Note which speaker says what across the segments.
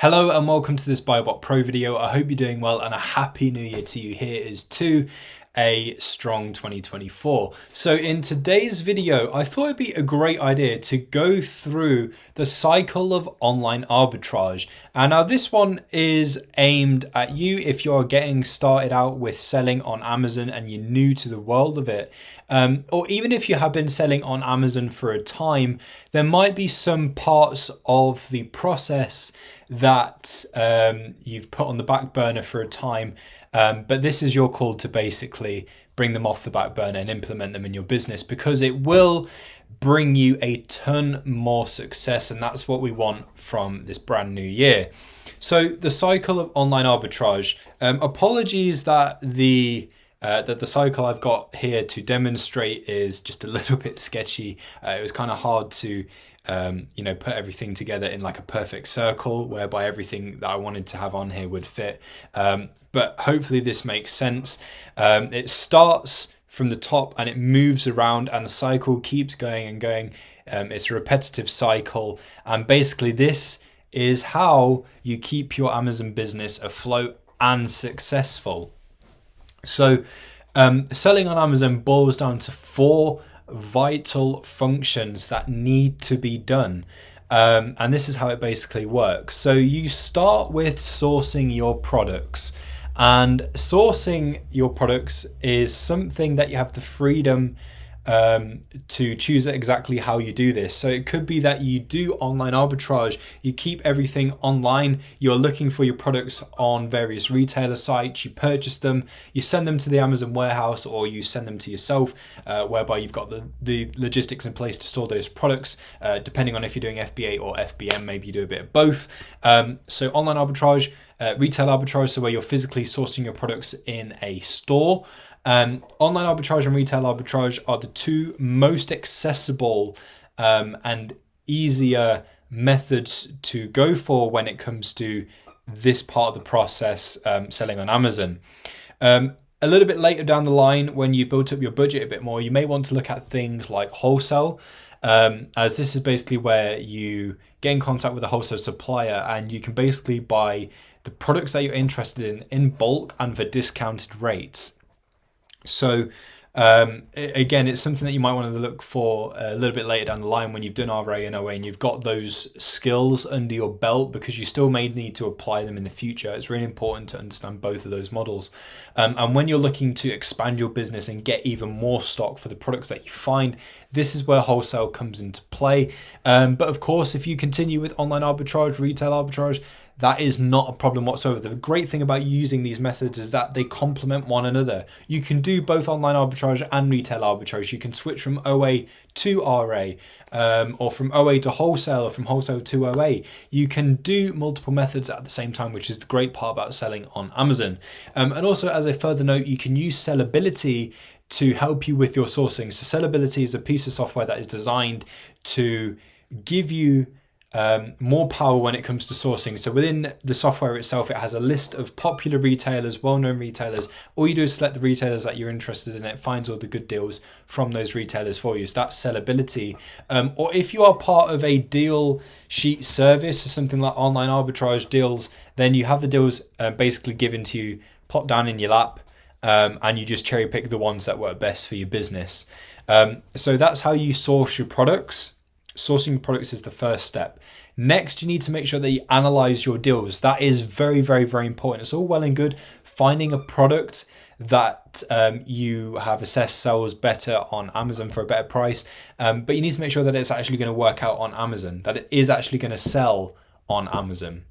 Speaker 1: Hello and welcome to this BuyBotPro video. I hope you're doing well and a happy new year to you. Here is to a strong 2024. So in today's video, I thought it'd be a great idea to go through the cycle of online arbitrage. And now this one is aimed at you if you're getting started out with selling on Amazon and you're new to the world of it. Or even if you have been selling on Amazon for a time, there might be some parts of the process that you've put on the back burner for a time, but this is your call to basically bring them off the back burner and implement them in your business, because it will bring you a ton more success, and that's what we want from this brand new year. So the cycle of online arbitrage, apologies that the cycle I've got here to demonstrate is just a little bit sketchy. It was kind of hard to put everything together in like a perfect circle whereby everything that I wanted to have on here would fit. But hopefully this makes sense. It starts from the top and it moves around and the cycle keeps going and going. It's a repetitive cycle. And basically this is how you keep your Amazon business afloat and successful. So selling on Amazon boils down to 4 vital functions that need to be done. And this is how it basically works. So you start with sourcing your products, and sourcing your products is something that you have the freedom to choose exactly how you do this. So it could be that you do online arbitrage, you keep everything online, you're looking for your products on various retailer sites, you purchase them, you send them to the Amazon warehouse, or you send them to yourself, whereby you've got the logistics in place to store those products, depending on if you're doing FBA or FBM, maybe you do a bit of both. So online arbitrage, retail arbitrage, so where you're physically sourcing your products in a store. Online arbitrage and retail arbitrage are the 2 most accessible and easier methods to go for when it comes to this part of the process, selling on Amazon. A little bit later down the line, when you built up your budget a bit more, you may want to look at things like wholesale, as this is basically where you get in contact with a wholesale supplier and you can basically buy the products that you're interested in bulk and for discounted rates. So again, it's something that you might want to look for a little bit later down the line when you've done RA and OA and you've got those skills under your belt, because you still may need to apply them in the future. It's really important to understand both of those models. And when you're looking to expand your business and get even more stock for the products that you find, this is where wholesale comes into play. But of course, if you continue with online arbitrage, retail arbitrage, that is not a problem whatsoever. The great thing about using these methods is that they complement one another. You can do both online arbitrage and retail arbitrage. You can switch from OA to RA, or from OA to wholesale, or from wholesale to OA. You can do multiple methods at the same time, which is the great part about selling on Amazon. And also, as a further note, you can use Sellability to help you with your sourcing. So Sellability is a piece of software that is designed to give you more power when it comes to sourcing. So within the software itself, it has a list of popular retailers, well-known retailers. All you do is select the retailers that you're interested in. It finds all the good deals from those retailers for you. So that's Sellability. Or if you are part of a deal sheet service or something like online arbitrage deals, then you have the deals basically given to you, plop down in your lap, and you just cherry pick the ones that work best for your business. So that's how you source your products. Sourcing products is the first step. Next, you need to make sure that you analyze your deals. That is very, very, very important. It's all well and good finding a product that you have assessed sells better on Amazon for a better price, but you need to make sure that it's actually going to work out on Amazon, that it is actually going to sell on Amazon.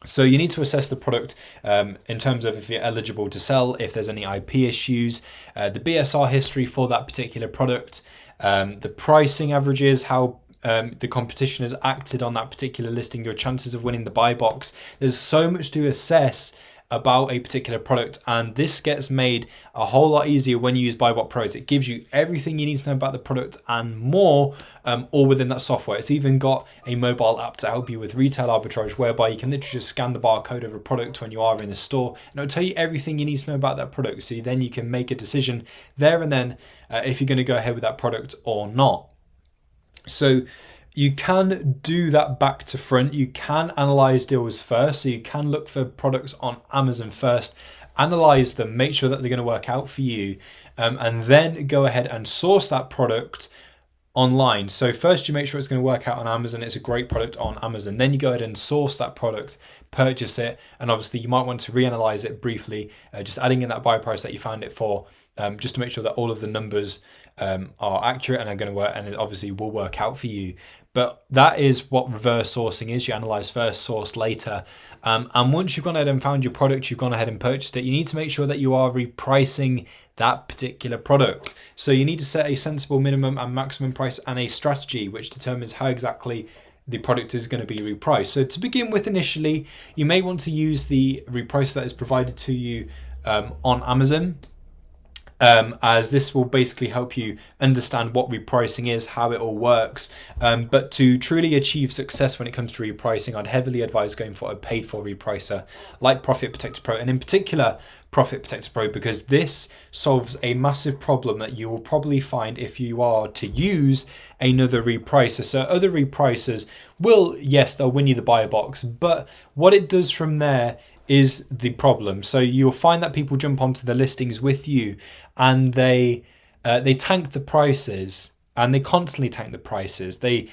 Speaker 1: So you need to assess the product in terms of if you're eligible to sell, if there's any IP issues, the BSR history for that particular product, the pricing averages, how the competition has acted on that particular listing, your chances of winning the buy box. There's so much to assess about a particular product, and this gets made a whole lot easier when you use BuyBotPro. It gives you everything you need to know about the product and more, all within that software. It's even got a mobile app to help you with retail arbitrage, whereby you can literally just scan the barcode of a product when you are in the store, and it'll tell you everything you need to know about that product, so then you can make a decision there and then if you're going to go ahead with that product or not. So you can do that back to front. You can analyze deals first. So you can look for products on Amazon first, analyze them, make sure that they're going to work out for you, and then go ahead and source that product online. So first you make sure it's going to work out on Amazon. It's a great product on Amazon. Then you go ahead and source that product, purchase it, and obviously you might want to reanalyze it briefly, just adding in that buy price that you found it for, just to make sure that all of the numbers are accurate and are going to work, and it obviously will work out for you. But that is what reverse sourcing is. You analyze first, source later. And once you've gone ahead and found your product, you've gone ahead and purchased it, you need to make sure that you are repricing that particular product. So you need to set a sensible minimum and maximum price and a strategy which determines how exactly the product is going to be repriced. So to begin with, initially, you may want to use the reprice that is provided to you on Amazon. As this will basically help you understand what repricing is, how it all works. But to truly achieve success when it comes to repricing, I'd heavily advise going for a paid for repricer like Profit Protector Pro, and in particular Profit Protector Pro, because this solves a massive problem that you will probably find if you are to use another repricer. So other repricers will, yes, they'll win you the buy box, but what it does from there is the problem. So you'll find that people jump onto the listings with you and they tank the prices, and they constantly tank the prices. They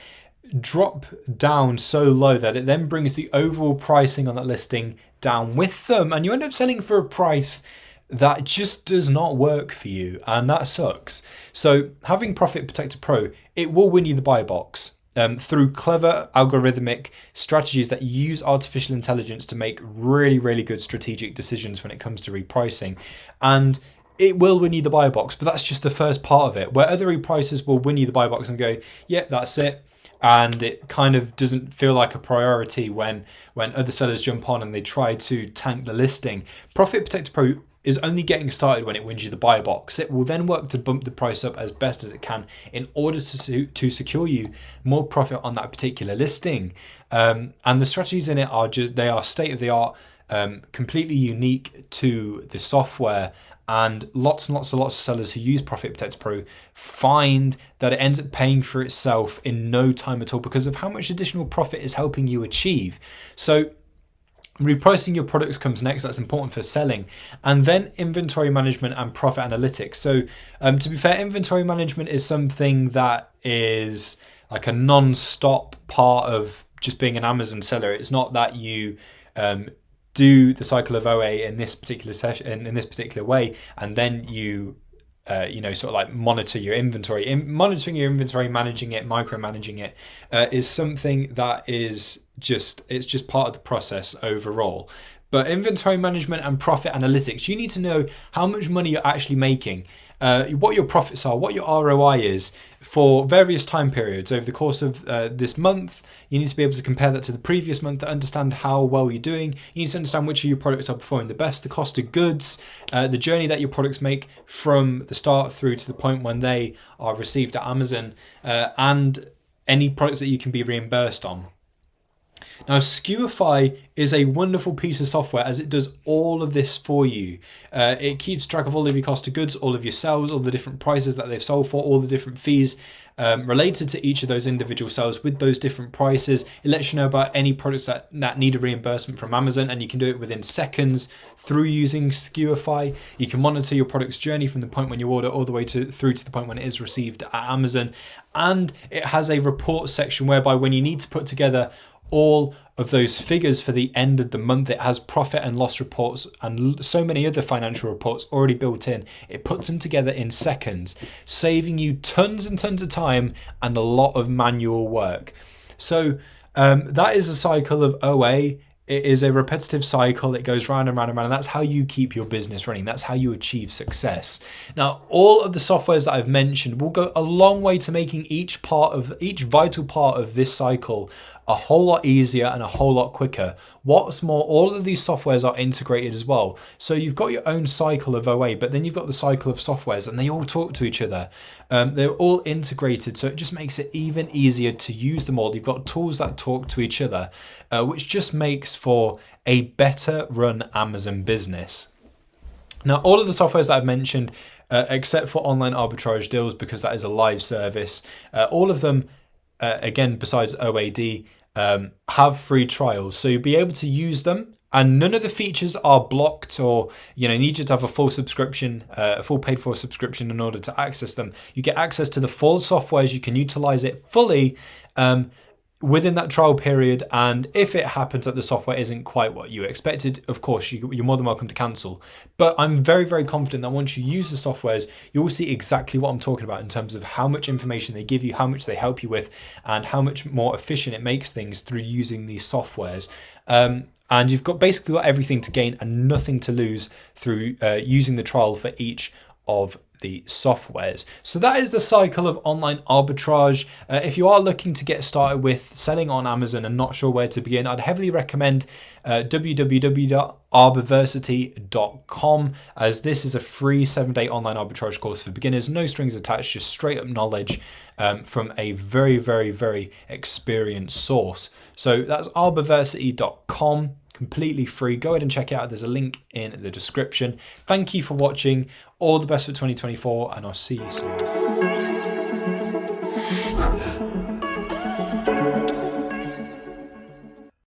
Speaker 1: drop down so low that it then brings the overall pricing on that listing down with them, and you end up selling for a price that just does not work for you, and that sucks. So having Profit Protector Pro, it will win you the buy box. Through clever algorithmic strategies that use artificial intelligence to make really, really good strategic decisions when it comes to repricing. And it will win you the buy box, but that's just the first part of it, where other repricers will win you the buy box and go, yeah, that's it. And it kind of doesn't feel like a priority when other sellers jump on and they try to tank the listing. Profit Protector Pro is only getting started when it wins you the buy box. It will then work to bump the price up as best as it can in order to secure you more profit on that particular listing. And the strategies in it are they are state of the art, completely unique to the software. And lots of sellers who use Profit Protector Pro find that it ends up paying for itself in no time at all because of how much additional profit is helping you achieve. So repricing your products comes next. That's important for selling. And then inventory management and profit analytics. So to be fair, inventory management is something that is like a non-stop part of just being an Amazon seller. It's not that you do the cycle of OA in this particular session, in this particular way, and then you sort of like monitor your inventory. Monitoring your inventory, managing it, micromanaging it is something that is just part of the process overall. But inventory management and profit analytics, you need to know how much money you're actually making, what your profits are, what your ROI is for various time periods over the course of this month. You need to be able to compare that to the previous month to understand how well you're doing. You need to understand which of your products are performing the best, the cost of goods, the journey that your products make from the start through to the point when they are received at Amazon, and any products that you can be reimbursed on. Now, Skuy is a wonderful piece of software as it does all of this for you. It keeps track of all of your cost of goods, all of your sales, all the different prices that they've sold for, all the different fees related to each of those individual sales with those different prices. It lets you know about any products that need a reimbursement from Amazon, and you can do it within seconds through using Skuy. You can monitor your product's journey from the point when you order all the way through to the point when it is received at Amazon. And it has a report section whereby when you need to put together all of those figures for the end of the month, it has profit and loss reports and so many other financial reports already built in. It puts them together in seconds, saving you tons and tons of time and a lot of manual work. So that is a cycle of OA. It is a repetitive cycle. It goes round and round and round, and that's how you keep your business running. That's how you achieve success. Now, all of the softwares that I've mentioned will go a long way to making each vital part of this cycle a whole lot easier and a whole lot quicker. What's more, all of these softwares are integrated as well. So you've got your own cycle of OA, but then you've got the cycle of softwares, and they all talk to each other. They're all integrated, so it just makes it even easier to use them all. You've got tools that talk to each other, which just makes for a better run Amazon business. Now, all of the softwares that I've mentioned, except for online arbitrage deals, because that is a live service, all of them again, besides OAD, have free trials. So you'll be able to use them, and none of the features are blocked or, need you to have a full subscription, a full paid for subscription in order to access them. You get access to the full softwares. You can utilize it fully within that trial period. And if it happens that the software isn't quite what you expected, of course, you're more than welcome to cancel. But I'm very, very confident that once you use the softwares, you will see exactly what I'm talking about in terms of how much information they give you, how much they help you with, and how much more efficient it makes things through using these softwares. And you've basically got everything to gain and nothing to lose through using the trial for each of the softwares. So that is the cycle of online arbitrage. If you are looking to get started with selling on Amazon and not sure where to begin, I'd heavily recommend www.arbiversity.com, as this is a free 7-day online arbitrage course for beginners, no strings attached, just straight up knowledge from a very, very, very experienced source. So that's arbiversity.com. Completely free. Go ahead and check it out. There's a link in the description. Thank you for watching. All the best for 2024, and I'll see you soon.